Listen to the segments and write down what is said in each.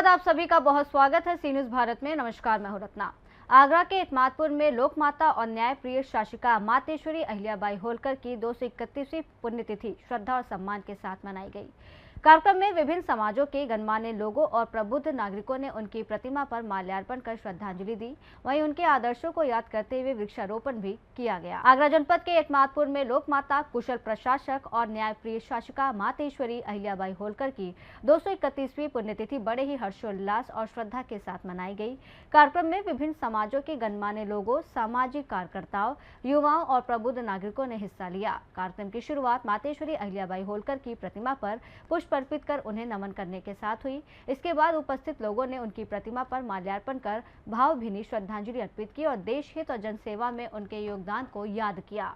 बाद आप सभी का बहुत स्वागत है सी न्यूज भारत में। नमस्कार, मैं हूं रत्ना। आगरा के इत्मादपुर में लोक माता और न्याय प्रिय शासिका मातेश्वरी अहिल्याबाई होलकर की 231वीं पुण्यतिथि श्रद्धा और सम्मान के साथ मनाई गई। कार्यक्रम में विभिन्न समाजों के गणमान्य लोगों और प्रबुद्ध नागरिकों ने उनकी प्रतिमा पर माल्यार्पण कर श्रद्धांजलि दी। वहीं उनके आदर्शों को याद करते हुए वृक्षारोपण भी किया गया। आगरा जनपद के इत्मादपुर में लोक माता, कुशल प्रशासक और न्याय प्रिय शासिका मातेश्वरी अहिल्याबाई होलकर की 231वीं पुण्यतिथि बड़े ही हर्षोल्लास और श्रद्धा के साथ मनाई गई। कार्यक्रम में विभिन्न समाजों के गणमान्य लोगों, सामाजिक कार्यकर्ताओं, युवाओं और प्रबुद्ध नागरिकों ने हिस्सा लिया। कार्यक्रम की शुरुआत मातेश्वरी अहिल्याबाई होलकर की प्रतिमा पर पुष्प अर्पित कर उन्हें नमन करने के साथ हुई। इसके बाद उपस्थित लोगों ने उनकी प्रतिमा पर माल्यार्पण कर भावभीनी श्रद्धांजलि अर्पित की और देश हित और जनसेवा में उनके योगदान को याद किया।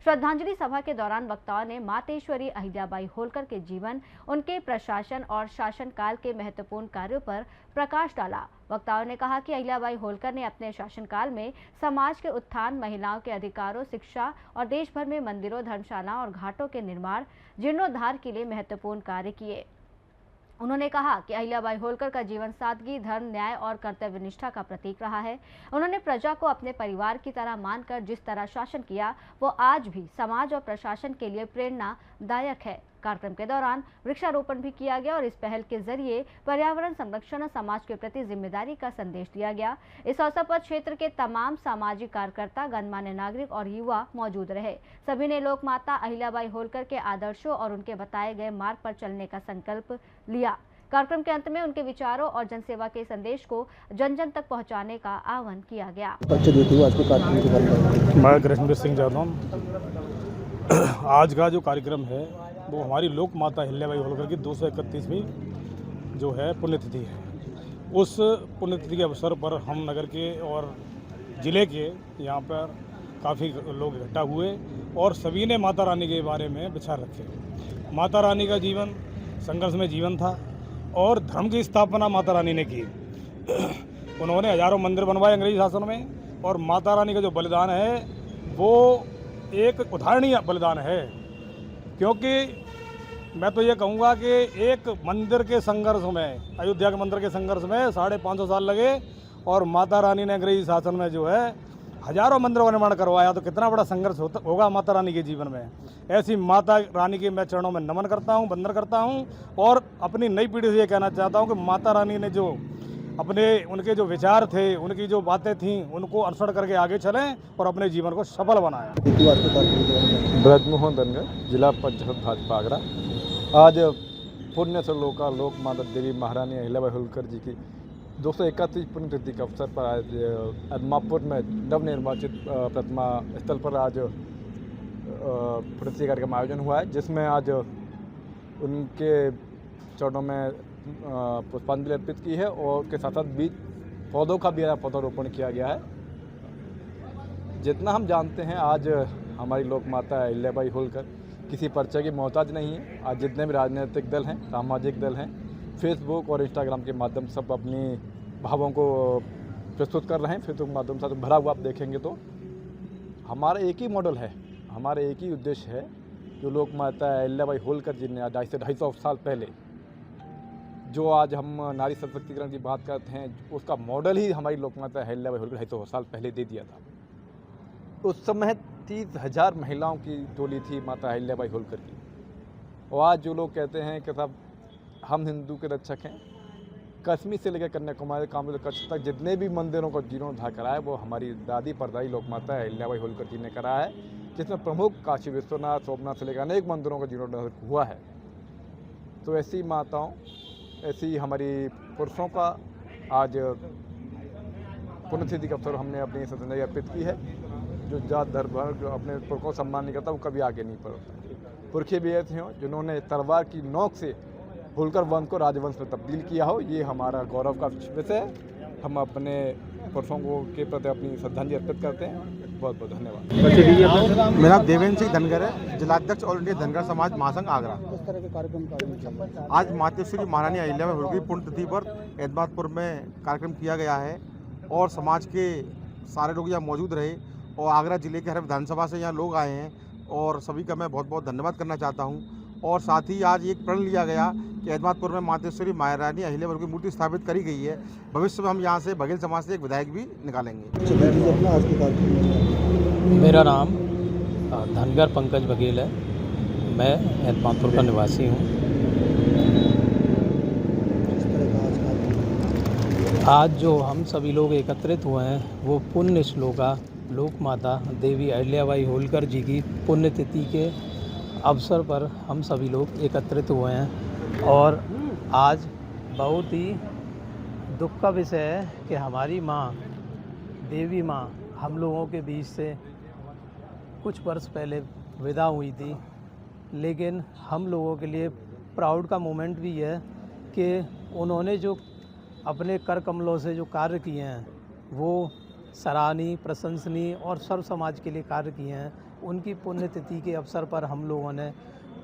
श्रद्धांजलि सभा के दौरान वक्ताओं ने मातेश्वरी अहिल्याबाई होलकर के जीवन, उनके प्रशासन और शासनकाल के महत्वपूर्ण कार्यों पर प्रकाश डाला। वक्ताओं ने कहा कि अहिल्याबाई होलकर ने अपने शासनकाल में समाज के उत्थान, महिलाओं के अधिकारों, शिक्षा और देश भर में मंदिरों, धर्मशालाओं और घाटों के निर्माण, जीर्णोद्धार के लिए महत्वपूर्ण कार्य किए। उन्होंने कहा कि अहिल्याबाई होलकर का जीवन सादगी, धर्म, न्याय और कर्तव्य निष्ठा का प्रतीक रहा है। उन्होंने प्रजा को अपने परिवार की तरह मानकर जिस तरह शासन किया, वो आज भी समाज और प्रशासन के लिए प्रेरणादायक है। कार्यक्रम के दौरान वृक्षारोपण भी किया गया और इस पहल के जरिए पर्यावरण संरक्षण और समाज के प्रति जिम्मेदारी का संदेश दिया गया। इस अवसर पर क्षेत्र के तमाम सामाजिक कार्यकर्ता, गणमान्य नागरिक और युवा मौजूद रहे। सभी ने लोक माता अहिल्याबाई होलकर के आदर्शों और उनके बताए गए मार्ग पर चलने का संकल्प लिया। कार्यक्रम के अंत में उनके विचारों और जनसेवा के संदेश को जन जन तक पहुंचाने का आह्वान किया गया। मैं कृष्णवीर सिंह जादव। आज का जो कार्यक्रम है वो हमारी लोक माता अहिल्याबाई होलकर की 231वीं जो है पुण्यतिथि है। उस पुण्यतिथि के अवसर पर हम नगर के और ज़िले के यहाँ पर काफ़ी लोग इकट्ठा हुए और सभी ने माता रानी के बारे में विचार रखे। माता रानी का जीवन संघर्ष में जीवन था और धर्म की स्थापना माता रानी ने की। उन्होंने हजारों मंदिर बनवाए अंग्रेजी शासन में और माता रानी का जो बलिदान है वो एक उदाहरणीय बलिदान है। क्योंकि मैं तो ये कहूँगा कि एक मंदिर के संघर्ष में, अयोध्या के मंदिर के संघर्ष में 550 साल लगे और माता रानी ने अंग्रेजी शासन में जो है हजारों मंदिरों का निर्माण करवाया। तो कितना बड़ा संघर्ष होगा माता रानी के जीवन में। ऐसी माता रानी के मैं चरणों में नमन करता हूँ, वंदन करता हूँ और अपनी नई पीढ़ी से ये कहना चाहता हूँ कि माता रानी ने जो उनके जो विचार थे, उनकी जो बातें थीं, उनको अनुसरण करके आगे चलें और अपने जीवन को सफल बनाएं। ब्रजमोहन धनगर, जिला पंचायत भाजपा आगरा। आज पुण्य श्लोका लोक माता देवी महारानी अहिल्याबाई होलकर जी की 231वीं पुण्यतिथि के अवसर पर आज इत्मादपुर में नवनिर्वाचित प्रतिमा स्थल पर आज पुण्यतिथि कार्यक्रम आयोजन हुआ है, जिसमें आज उनके चरणों में पुष्पांजलि अर्पित की है और उसके साथ साथ बीज पौधों का भी पौधारोपण किया गया है। जितना हम जानते हैं, आज हमारी लोक माता अहिल्याबाई होलकर किसी परिचय की मोहताज नहीं है। आज जितने भी राजनीतिक दल हैं, सामाजिक दल हैं, फेसबुक और इंस्टाग्राम के माध्यम से सब अपनी भावों को प्रस्तुत कर रहे हैं। फेसबुक के माध्यम से भरा हुआ आप देखेंगे तो हमारा एक ही मॉडल है, हमारा एक ही उद्देश्य है। जो लोक माता अहिल्याबाई होलकर जी ने आज 250 साल पहले जो आज हम नारी सशक्तिकरण की बात करते हैं, उसका मॉडल ही हमारी लोक माता अहिल्याबाई होलकर 250 साल पहले दे दिया था। उस समय 30,000 महिलाओं की टोली थी माता अहिल्याबाई होलकर की। और आज जो लोग कहते हैं कि साहब हम हिंदू के रक्षक हैं, कश्मीर से लेकर कन्याकुमारी, कामरूप, कच्छ तक जितने भी मंदिरों को जीर्णोद्धार कराया वो हमारी दादी परदादी लोक माता अहिल्याबाई होलकर जी ने कराया है, जिसमें प्रमुख काशी विश्वनाथ, सोमनाथ से लेकर अनेक मंदिरों का जीर्णोद्धार हुआ है। तो ऐसी माताओं, ऐसी हमारी पुरुषों का आज पुण्यतिथि के अवसर हमने अपनी श्रद्धांजलि अर्पित की है। जो जात धर्म अपने पुरखों को सम्मान नहीं करता वो कभी आगे नहीं बढ़ता। पुरखे भी ऐसे हों जिन्होंने तलवार की नोक से होलकर वंश को राजवंश में तब्दील किया हो, ये हमारा गौरव का विषय है। हम अपने पुरखों के प्रति अपनी श्रद्धांजलि अर्पित करते हैं। बहुत बहुत धन्यवाद। मेरा देवेंद्र सिंह धनगर है, जिलाध्यक्ष ऑल इंडिया धनगर समाज महासंघ आगरा। आज मातेश्वरी महारानी अहिल्याबाई होलकर की पुण्यतिथि पर इत्मादपुर में कार्यक्रम किया गया है और समाज के सारे लोग यहाँ मौजूद रहे और आगरा जिले के हर विधानसभा से यहाँ लोग आए हैं और सभी का मैं बहुत बहुत धन्यवाद करना चाहता हूँ। और साथ ही आज एक प्रण लिया गया कि एतमादपुर में मातेश्वरी महारानी अहिल्याबाई की मूर्ति स्थापित करी गई है। भविष्य में हम यहाँ से बघेल समाज से एक विधायक भी निकालेंगे। मेरा नाम धनगर पंकज बघेल है। मैं एतमादपुर का निवासी हूँ। आज जो हम सभी लोग एकत्रित हुए हैं वो पुण्य श्लोका लोक माता देवी अहिल्याबाई होलकर जी की पुण्यतिथि के अवसर पर हम सभी लोग एकत्रित हुए हैं। और आज बहुत ही दुख का विषय है कि हमारी माँ देवी माँ हम लोगों के बीच से कुछ वर्ष पहले विदा हुई थी। लेकिन हम लोगों के लिए प्राउड का मोमेंट भी है कि उन्होंने जो अपने कर कमलों से जो कार्य किए हैं वो सराहनीय, प्रशंसनीय और सर्व समाज के लिए कार्य किए हैं। उनकी पुण्यतिथि के अवसर पर हम लोगों ने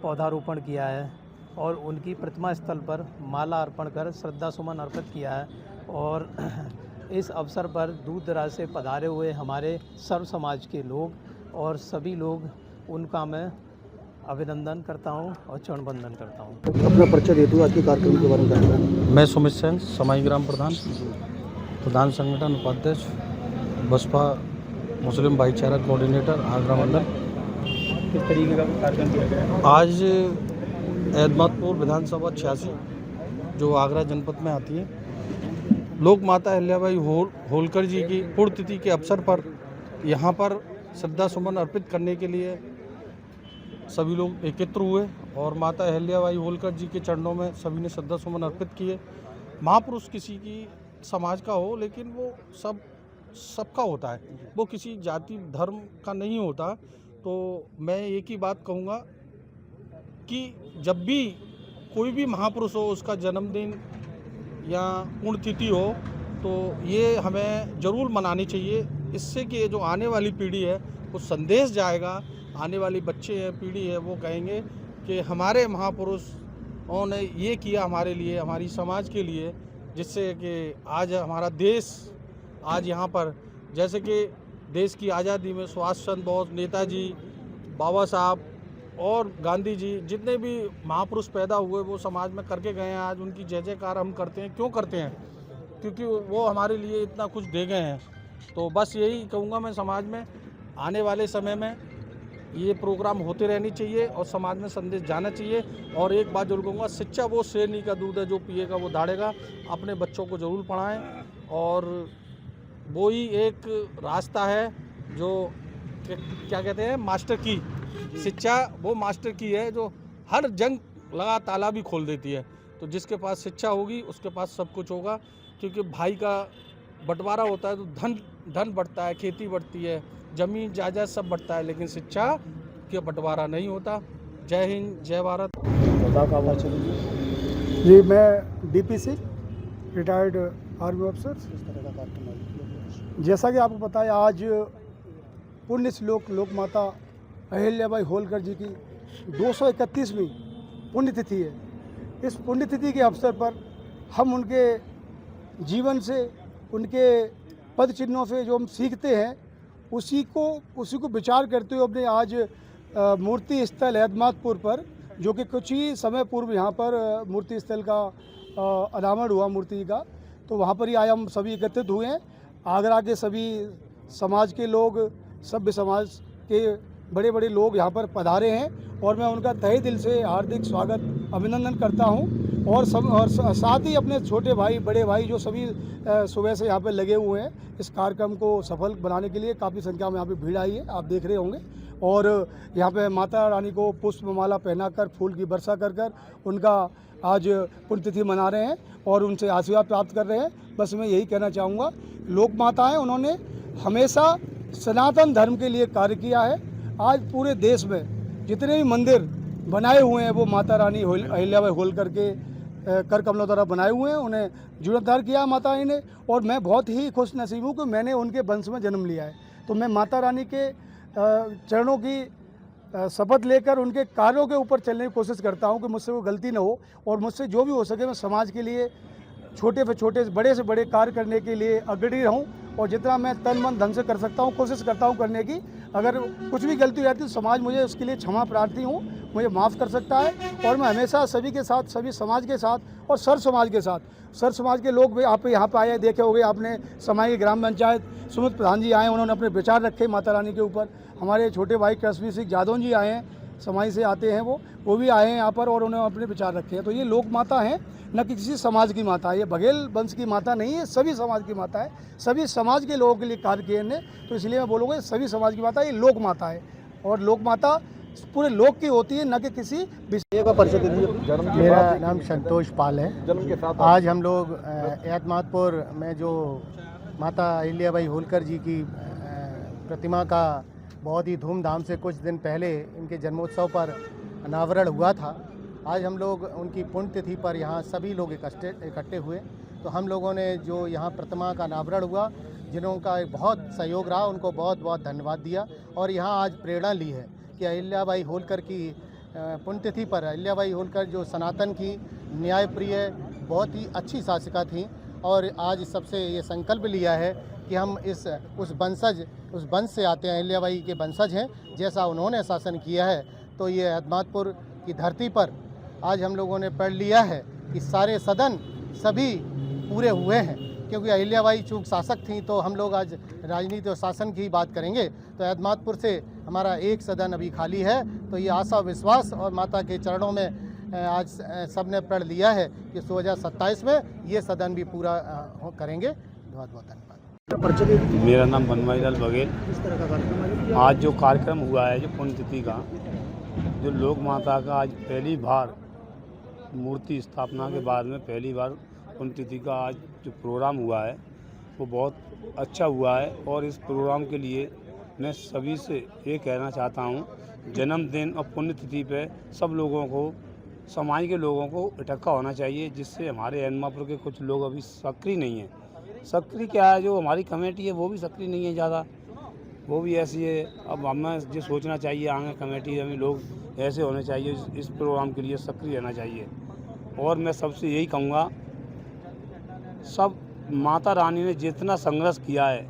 पौधारोपण किया है और उनकी प्रतिमा स्थल पर माला अर्पण कर श्रद्धा सुमन अर्पित किया है। और इस अवसर पर दूर दराज से पधारे हुए हमारे सर्व समाज के लोग और सभी लोग उनका मैं अभिनंदन करता हूं और चरण वंदन करता हूं। अपना परिचय देते हुए आज के कार्यक्रम के बारे में बताएं। मैं सुमित सेन, समाई ग्राम प्रधान संगठन उपाध्यक्ष, बसपा मुस्लिम भाईचारा कोऑर्डिनेटर आगरा मंडल। किस तरीके का कार्यक्रम किया गया? आज एतमादपुर विधानसभा 86 जो आगरा जनपद में आती है, लोक माता अहिल्याबाई होलकर जी की पुण्यतिथि के अवसर पर यहाँ पर श्रद्धा सुमन अर्पित करने के लिए सभी लोग एकत्र हुए और माता अहिल्याबाई होलकर जी के चरणों में सभी ने श्रद्धा सुमन अर्पित किए। महापुरुष किसी की समाज का हो, लेकिन वो सबका होता है, वो किसी जाति धर्म का नहीं होता। तो मैं एक ही बात कहूँगा कि जब भी कोई भी महापुरुष हो, उसका जन्मदिन या पुण्यतिथि हो, तो ये हमें ज़रूर मनानी चाहिए। इससे कि जो आने वाली पीढ़ी है वो संदेश जाएगा, आने वाली बच्चे हैं, पीढ़ी है, वो कहेंगे कि हमारे महापुरुषों ने ये किया हमारे लिए, हमारी समाज के लिए, जिससे कि आज हमारा देश आज यहाँ पर, जैसे कि देश की आज़ादी में सुभाष चंद्र बोस, नेताजी, बाबा साहब और गांधी जी, जितने भी महापुरुष पैदा हुए वो समाज में करके गए हैं। आज उनकी जय जयकार हम करते हैं। क्यों करते हैं? क्योंकि वो हमारे लिए इतना कुछ दे गए हैं। तो बस यही कहूँगा मैं, समाज में आने वाले समय में ये प्रोग्राम होते रहनी चाहिए और समाज में संदेश जाना चाहिए। और एक बात जरूर कहूँगा, शिक्षा वो शेरनी का दूध है, जो पिएगा वो दाढ़ेगा। अपने बच्चों को ज़रूर पढ़ाएं और वो ही एक रास्ता है जो क्या कहते हैं, मास्टर की शिक्षा, वो मास्टर की है जो हर जंग लगा ताला भी खोल देती है। तो जिसके पास शिक्षा होगी उसके पास सब कुछ होगा। क्योंकि भाई का बंटवारा होता है तो धन बढ़ता है, खेती बढ़ती है, जमीन जायदाद सब बढ़ता है, लेकिन शिक्षा के बंटवारा नहीं होता। जय हिंद, जय भारत। जी, मैं डीपीसी रिटायर्ड आर्मी ऑफिसर। जैसा कि आपको पता है, आज पुण्य श्लोक लोक माता अहिल्याबाई होलकर जी की 231वीं पुण्यतिथि है। इस पुण्यतिथि के अवसर पर हम उनके जीवन से, उनके पद चिन्हों से जो हम सीखते हैं उसी को विचार करते हुए अपने आज मूर्ति स्थल एतमादपुर पर, जो कि कुछ ही समय पूर्व यहाँ पर मूर्ति स्थल का अनावरण हुआ मूर्ति का, तो वहाँ पर ही आज हम सभी एकत्रित हुए हैं। आगरा के सभी समाज के लोग, सभ्य समाज के बड़े बड़े लोग यहाँ पर पधारे हैं और मैं उनका तहे दिल से हार्दिक स्वागत, अभिनंदन करता हूँ। और साथ ही अपने छोटे भाई, बड़े भाई जो सभी सुबह से यहाँ पर लगे हुए हैं इस कार्यक्रम को सफल बनाने के लिए। काफ़ी संख्या में यहाँ पे भीड़ आई है, आप देख रहे होंगे। और यहाँ पे माता रानी को पुष्पमाला पहनाकर, फूल की वर्षा कर उनका आज पुण्यतिथि मना रहे हैं और उनसे आशीर्वाद प्राप्त कर रहे हैं। बस मैं यही कहना चाहूँगा, लोक माताएँ उन्होंने हमेशा सनातन धर्म के लिए कार्य किया है। आज पूरे देश में जितने भी मंदिर बनाए हुए हैं वो माता रानी अहिल्याबाई होलकर के कर कमलों द्वारा बनाए हुए हैं, उन्हें जीर्णोद्धार किया माता रानी ने। और मैं बहुत ही खुश नसीब हूँ कि मैंने उनके वंश में जन्म लिया है। तो मैं माता रानी के चरणों की शपथ लेकर उनके कार्यों के ऊपर चलने की कोशिश करता हूँ कि मुझसे वो गलती न हो और मुझसे जो भी हो सके मैं समाज के लिए छोटे से छोटे, बड़े से बड़े कार्य करने के लिए अग्रणी रहूँ और जितना मैं तन मन धन से कर सकता हूँ कोशिश करता हूँ करने की। अगर कुछ भी गलती रहती है तो समाज मुझे उसके लिए क्षमा प्रार्थी हूँ, मुझे माफ़ कर सकता है। और मैं हमेशा सभी के साथ, सभी समाज के साथ और सर समाज के साथ, सर समाज के लोग भी आप यहाँ पे आए, देखे होंगे आपने, समाज की ग्राम पंचायत सुमित प्रधान जी आए, उन्होंने अपने विचार रखे माता रानी के ऊपर। हमारे छोटे भाई कृष्ण सिंह यादव जी आए हैं, समाज से आते हैं, वो भी आए हैं यहाँ पर और उन्होंने अपने विचार रखे हैं। तो ये लोक माता हैं, न कि किसी समाज की माता है, ये बघेल वंश की माता नहीं है, सभी समाज की माता है, सभी समाज के लोगों के लिए कार्य किए इन्हें। तो इसलिए मैं बोलूँगा सभी समाज की माता, ये लोक माता है और लोक माता पूरे लोक की होती है, न कि किसी विषय का परिचय दीजिए। मेरा नाम संतोष पाल है। जन्म के साथ आज हम लोग एतमादपुर में जो माता अहिल्याबाई होलकर जी की प्रतिमा का बहुत ही धूमधाम से कुछ दिन पहले इनके जन्मोत्सव पर अनावरण हुआ था। आज हम लोग उनकी पुण्यतिथि पर यहाँ सभी लोग इकट्ठे हुए। तो हम लोगों ने जो यहाँ प्रतिमा का अनावरण हुआ, जिनका बहुत सहयोग रहा, उनको बहुत बहुत धन्यवाद दिया। और यहाँ आज प्रेरणा ली है कि अहिल्याबाई होलकर की पुण्यतिथि पर अहिल्याबाई होलकर जो सनातन की न्यायप्रिय बहुत ही अच्छी शासिका थी, और आज सबसे ये संकल्प लिया है कि हम उस वंश से आते हैं, अहिल्याबाई के वंशज हैं, जैसा उन्होंने शासन किया है। तो ये एतमादपुर की धरती पर आज हम लोगों ने पढ़ लिया है कि सारे सदन सभी पूरे हुए हैं, क्योंकि अहिल्याबाई चूँकि शासक थी। तो हम लोग आज राजनीति और शासन की बात करेंगे। तो एतमादपुर से हमारा एक सदन अभी खाली है। तो ये आशा विश्वास और माता के चरणों में आज सबने प्रण लिया है कि 2027 में ये सदन भी पूरा करेंगे। बहुत बहुत धन्यवाद। मेरा नाम बनवारी लाल बघेल। आज जो कार्यक्रम हुआ है, जो पुण्यतिथि का, जो लोक माता का आज पहली बार मूर्ति स्थापना के बाद में पहली बार पुण्यतिथि का आज जो प्रोग्राम हुआ है वो बहुत अच्छा हुआ है। और इस प्रोग्राम के लिए मैं सभी से ये कहना चाहता हूँ, जन्मदिन और पुण्यतिथि पे सब लोगों को, समाज के लोगों को इकट्ठा होना चाहिए, जिससे हमारे एतमादपुर के कुछ लोग अभी सक्रिय नहीं हैं। सक्रिय क्या है, जो हमारी कमेटी है वो भी सक्रिय नहीं है ज़्यादा, वो भी ऐसी है। अब हमें जो सोचना चाहिए, आगे कमेटी हमें लोग ऐसे होने चाहिए, इस प्रोग्राम के लिए सक्रिय रहना चाहिए। और मैं सबसे यही कहूँगा, सब माता रानी ने जितना संघर्ष किया है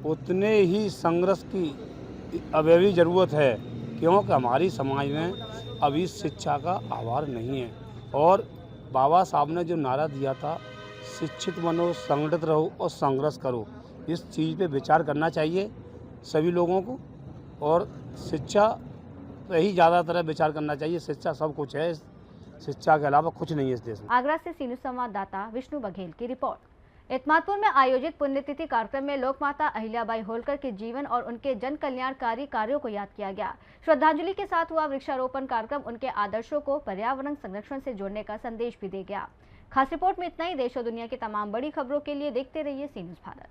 उतने ही संघर्ष की अभी ज़रूरत है, क्योंकि हमारी समाज में अभी शिक्षा का अभाव नहीं है। और बाबा साहब ने जो नारा दिया था, शिक्षित बनो, संगठित रहो और संघर्ष करो, इस चीज़ पे विचार करना चाहिए सभी लोगों को। और शिक्षा पे ही ज़्यादातर विचार करना चाहिए। शिक्षा सब कुछ है, शिक्षा के अलावा कुछ नहीं है इस देश में। आगरा से सीनू संवाददाता विष्णु बघेल की रिपोर्ट। एतमादपुर में आयोजित पुण्यतिथि कार्यक्रम में लोक माता अहिल्याबाई होलकर के जीवन और उनके जन कल्याणकारी कार्यों को याद किया गया। श्रद्धांजलि के साथ हुआ वृक्षारोपण कार्यक्रम उनके आदर्शों को पर्यावरण संरक्षण से जोड़ने का संदेश भी दे गया। खास रिपोर्ट में इतना ही। देश और दुनिया की तमाम बड़ी खबरों के लिए देखते रहिए सी न्यूज़ भारत।